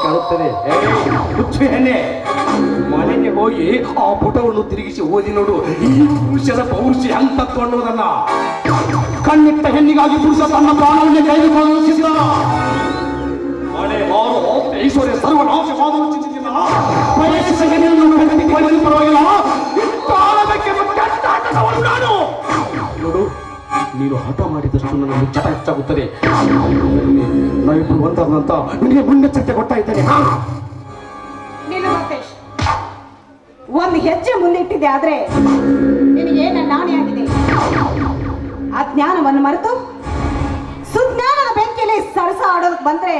ಕಾಣುತ್ತದೆ. ಹುಚ್ಚು ಹೆಣ್ಣೆ, ಮನೆಗೆ ಹೋಗಿ ಆ ಪುಟವನ್ನು ತಿರುಗಿಸಿ ಓದಿ ನೋಡು. ಈ ಪುರುಷರ ಪೌರುಷಿ ಅಂತತ್ವ ಅನ್ನೋದನ್ನ. ಕಣ್ಣಿಟ್ಟ ಹೆಣ್ಣಿಗಾಗಿ ಪುರುಷ ತನ್ನ ಪ್ರಾಣವನ್ನೇ ಕೈಗೊಳ್ಳಲು ಸಿದ್ಧ. ಮಳೆ ಮಾರು ಐಶ್ವರ್ಯ ಸರ್ವನಾಶವಾದವು ಚಿಂತಿಸಿಲ್ಲ. ವಯಸ್ಸಿನ ಹೆಣ್ಣನ್ನು ಕಟ್ಟಿಕೊಳ್ಳಲು ಪರವಾಗಿಲ್ಲ. ನಾನು ನೋಡು, ನೀನು ಹಠ ಮಾಡಿದಷ್ಟು ನನಗೆ ಚಟ ಹೆಚ್ಚಾಗುತ್ತದೆ. ನಾವಿಬ್ಬರು ಒಂದಾದಂತ ನಿನಗೆ ಮುನ್ನೆಚ್ಚರಿಕೆ ಕೊಡ್ತಾ ಇದ್ದೇನೆ. ಒಂದು ಹೆಜ್ಜೆ ಮುಂದಿಟ್ಟಿದೆ, ಆದ್ರೆ ನಿನಗೆ ನನ್ನ ನಾಣಿಯಾಗಿದೆ. ಆ ಜ್ಞಾನವನ್ನು ಮರೆತು ಸುಜ್ಞಾನದ ಬೆಂಕಿಯಲ್ಲಿ ಸರಸ ಆಡೋದಕ್ಕೆ ಬಂದ್ರೆ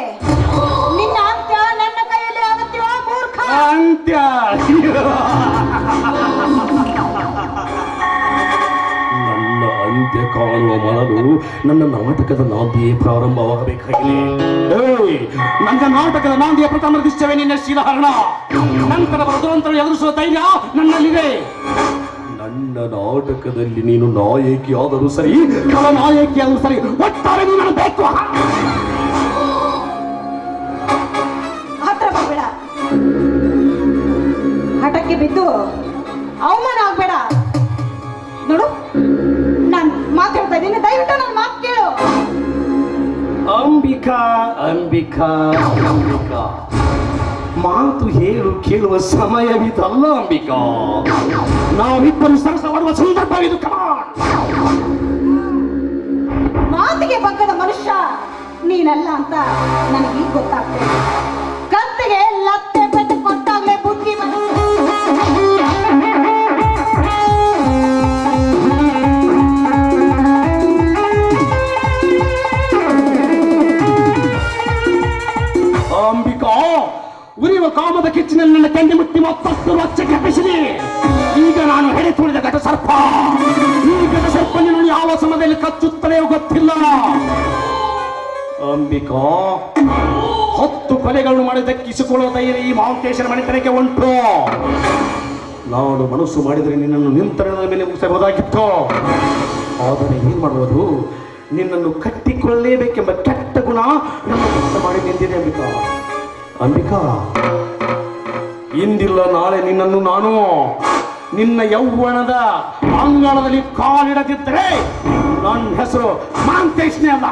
ನಿನ್ನ ಅಂತ್ಯ ನನ್ನ ಕೈಯಲ್ಲಿ ಆಗುತ್ತೀವ ಮೂರ್ಖ. ಅಂತ್ಯ ನನ್ನ ಅಂತ್ಯ ಕಾಣುವ ಮೊದಲು ನನ್ನ ನಾಟಕದ ನಾಂದಿಯೇ ಪ್ರಾರಂಭವಾಗಬೇಕಾಗಿದೆ. ನನ್ನ ನಾಟಕದ ನಾಂದಿಯ ಪ್ರಥಮ ದೃಶ್ಯವೇ ನಿನ್ನ ಶಿರಹರಣ. ನಂತರ ದುರಂತರು ಎದುರಿಸುವ ಧೈರ್ಯ ನನ್ನಲ್ಲಿದೆ. ನನ್ನ ನಾಟಕದಲ್ಲಿ ನೀನು ನಾಯಕಿಯಾದರೂ ಸರಿ, ನಾಯಕಿಯಾದರೂ ಸರಿ, ಒಟ್ಟಾರೆ ನೀನು ಬೇಕು. ಹತ್ರ ಬರಬೇಡ, ಹಠಕ್ಕೆ ಬಿದ್ದು ಅವಮಾನ ಆಗ್ಬೇಡ. ನೋಡು, ನಾನು ಮಾತಾಡ್ತಾ ಇದ್ದೀನಿ, ದಯವಿಟ್ಟು ನನ್ನ ಮಾತು ಕೇಳು. ಅಂಬಿಕಾ ಅಂಬಿಕಾ ಅಂಬಿಕಾ, ಮಾತು ಹೇಳು ಕೇಳುವ ಸಮಯವಿದಲ್ಲ ಅಂಬಿಕಾ. ನಾವಿಬ್ಬರು ಸರಸವಾಡುವ ಸಂದರ್ಭವಿದು. ಮಾತಿಗೆ ಬಗ್ಗದ ಮನುಷ್ಯ ನೀನಲ್ಲ ಅಂತ ನನಗೆ ಈಗ ಗೊತ್ತಾಗ್ತದೆ. ಕತ್ತಿಗೆ ಲತ್ತೆ ಪೆಟ್ಟು ಕೊಟ್ಟಾಗ್ಲೇ ಬುದ್ಧಿ ಅಂಬಿಕಾ, ಉರಿಯುವ ಕಾಮದ ಕಿಚ್ಚಿನಲ್ಲಿ ನನ್ನ ಕಂಡಿ ಮುಟ್ಟಿ ಮತ್ತಷ್ಟು ರೊಚ್ಚಕ್ಕೆ ಬೆಸಿದೆ. ಈಗ ನಾನು ಹೆಡೆ ತುಳಿದ ಘಟ ಸರ್ಪ. ಈ ಘಟ ಸರ್ಪ ನೀನು ಯಾವ ಸಮಯದಲ್ಲಿ ಕಚ್ಚುತ್ತಲೇ ಗೊತ್ತಿಲ್ಲ. ಅಂಬಿಕಾ, 10 ಕೊಲೆಗಳನ್ನು ಮಾಡಿ ದಕ್ಕಿಸಿಕೊಳ್ಳುವ ಧೈರ್ಯ ಈ ಮಹಾಂತೇಶನ ಮನೆತನಕ್ಕೆ ಉಂಟು. ನಾನು ಮನಸ್ಸು ಮಾಡಿದರೆ ನಿನ್ನನ್ನು ನಿಂತರದ ಮೇಲೆ ಮುಗಿಸಬಹುದಾಗಿತ್ತು. ಆದರೆ ಏನ್ ಮಾಡುವುದು? ನಿನ್ನನ್ನು ಕಟ್ಟಿಕೊಳ್ಳಲೇಬೇಕೆಂಬ ಕೆಟ್ಟ ಗುಣ ನನ್ನ ಕೆಲಸ ಮಾಡಿ ನಿಂತಿದೆ ಅಂಬಿಕಾ. ಅಂಬಿಕಾ, ಇಂದಿಲ್ಲ ನಾಳೆ ನಿನ್ನನ್ನು ನಾನು ನಿನ್ನ ಯೌವನದ ಅಂಗಳದಲ್ಲಿ ಕಾಲಿಡದಿದ್ದರೆ ನನ್ನ ಹೆಸರು ಮಹಾಂತೇಶನೇ ಅಲ್ಲ.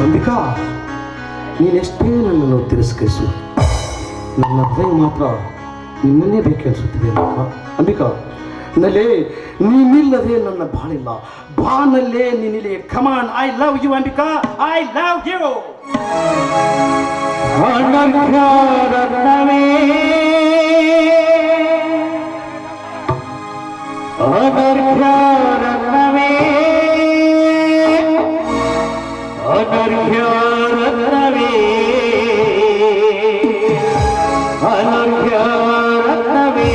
ಅಂಬಿಕಾ, ನೀನೆಷ್ಟೇ ನನ್ನನ್ನು ತಿರಸ್ಕರಿಸು, ನನ್ನ ಹೃದಯ ಮಾತ್ರ ನಿನ್ನನ್ನೇ ಬೇಕೆನಿಸುತ್ತದೆ ಅಂಬಿಕಾ. ನಲ್ಲೇ ನೀನಿಲ್ಲದೆ ನನ್ನ ಬಾಳಿಲ್ಲ, ಬಾನಲ್ಲೇ ನೀನಿಲೆ. Come on, I love you Ambika, I love you. ಅನರ್ಘ್ಯರತ್ನವೇ ಅನರ್ಘ್ಯರತ್ನವೇ ಅನರ್ಘ್ಯರತ್ನವೇ ಅನರ್ಘ್ಯರತ್ನವೇ.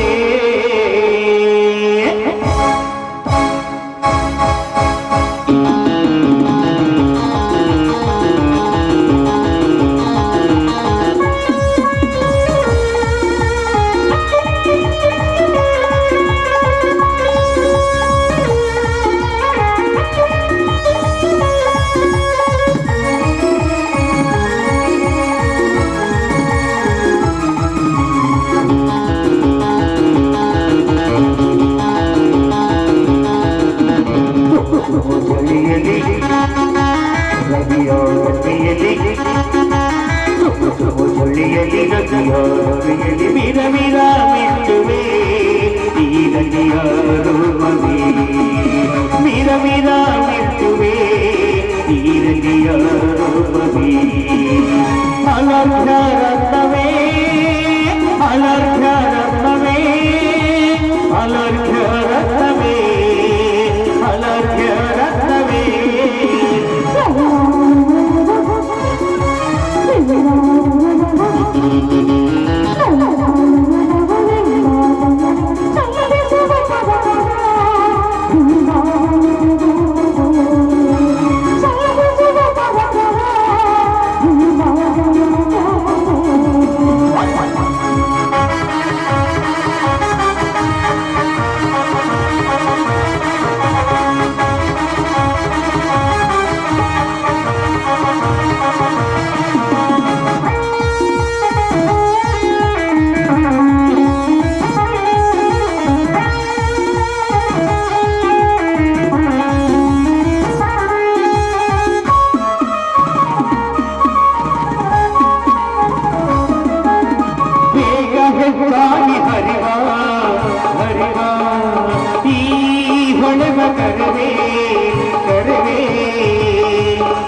ಅನರ್ಘ್ಯರತ್ನವೇ ಅನರ್ಘ್ಯರತ್ನವೇ ಅನರ್ಘ್ಯರತ್ನವೇ ಅನರ್ಘ್ಯರತ್ನವೇ. ಪ್ರೇಮ ಕರುವೆ ಕರುವೆ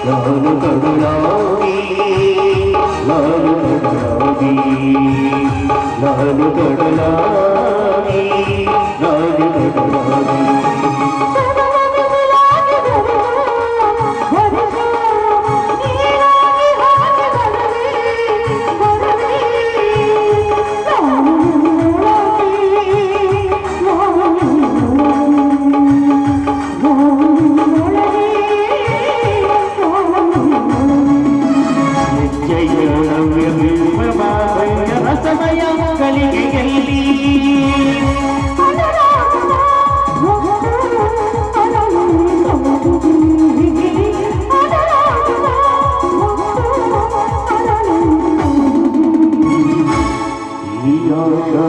ನಾನು ಕರುಣಾಗಿ ನಾನು ಕರುಣಾಗಿ ನಾನು ಕರುಣಾಗಿ ನಾನು ಕರುಣಾಗಿ ಸಮಯ ಕಲಿಗೆಯಲ್ಲಿ ಈ ಆಶಾ